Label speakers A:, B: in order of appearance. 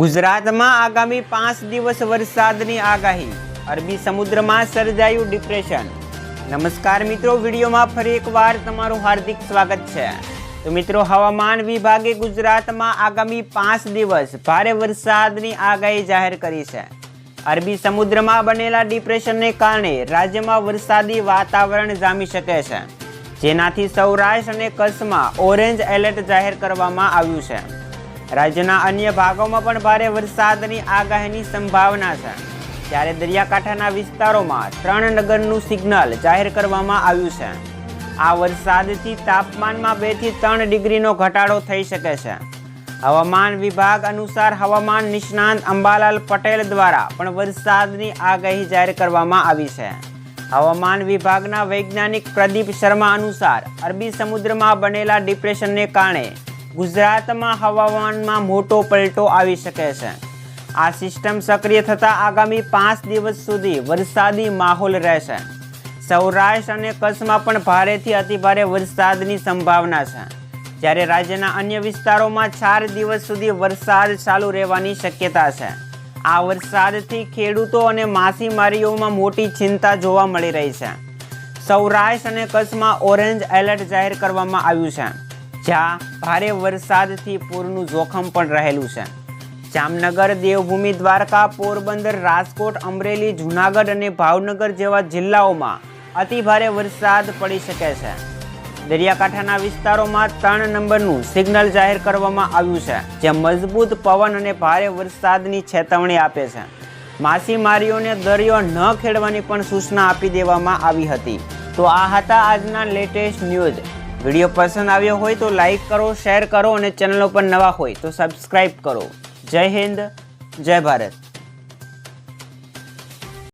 A: ગુજરાતમાં આગામી 5 દિવસ વરસાદની આગાહી। અરબી સમુદ્રમાં સર્જાયું ડિપ્રેશન। નમસ્કાર મિત્રો, વિડીયોમાં ફરી એકવાર તમારું હાર્દિક સ્વાગત છે। તો મિત્રો, હવામાન વિભાગે ગુજરાતમાં આગામી 5 દિવસ ભારે વરસાદની આગાહી જાહેર કરી છે। અરબી સમુદ્રમાં બનેલા ડિપ્રેશનને કારણે રાજ્યમાં વરસાદી વાતાવરણ જામી શકે છે, જેનાથી સૌરાષ્ટ્ર અને કચ્છમાં ઓરેન્જ એલર્ટ જાહેર કરવામાં આવ્યું છે। રાજ્યના અન્ય ભાગોમાં પણ ભારે વરસાદની આગાહીની સંભાવના છે, ત્યારે દરિયાકાંઠાના વિસ્તારોમાં 3 નગરનું સિગ્નલ જાહેર કરવામાં આવ્યું છે। આ વરસાદથી તાપમાનમાં 2 થી 3 ડિગ્રીનો ઘટાડો થઈ શકે છે। હવામાન વિભાગ અનુસાર હવામાન નિષ્ણાંત અંબાલાલ પટેલ દ્વારા પણ વરસાદની આગાહી જાહેર કરવામાં આવી છે। હવામાન વિભાગના વૈજ્ઞાનિક પ્રદીપ શર્મા અનુસાર અરબી સમુદ્રમાં બનેલા ડિપ્રેશનને કારણે ગુજરાતમાં હવામાનમાં મોટો પલટો આવી શકે છે। આ સિસ્ટમ સક્રિય થતાં આગામી 5 દિવસ સુધી વરસાદી માહોલ રહેશે। સૌરાષ્ટ્ર અને કચ્છમાં પણ ભારેથી અતિભારે વરસાદની સંભાવના છે, જ્યારે રાજ્યના અન્ય વિસ્તારોમાં 4 દિવસ સુધી વરસાદ ચાલુ રહેવાની શક્યતા છે। આ વરસાદથી ખેડૂતો અને માછીમારીઓમાં મોટી ચિંતા જોવા મળી રહી છે। સૌરાષ્ટ્ર અને કચ્છમાં ઓરેન્જ એલર્ટ જાહેર કરવામાં આવ્યું છે, જ્યાં ભારે વરસાદથી પૂરનું જોખમ પણ રહેલું છે। જામનગર, દેવભૂમિ, દ્વારકા, પોરબંદર, રાજકોટ, અમરેલી, જૂનાગઢ અને ભાવનગર જેવા જિલ્લાઓમાં અતિભારે વરસાદ પડી શકે છે। દરિયાકાંઠાના વિસ્તારોમાં 3 નંબરનું સિગ્નલ જાહેર કરવામાં આવ્યું છે, જે મજબૂત પવન અને ભારે વરસાદની ચેતવણી આપે છે। માછીમારીઓને દરિયો ન ખેડવાની પણ સૂચના આપી દેવામાં આવી હતી। તો આ હતા આજના લેટેસ્ટ ન્યૂઝ। વિડીયો પસંદ આવ્યો હોય તો લાઈક કરો, શેર કરો અને ચેનલ પર નવા હોય તો સબસ્ક્રાઈબ કરો। જય હિન્દ, જય ભારત।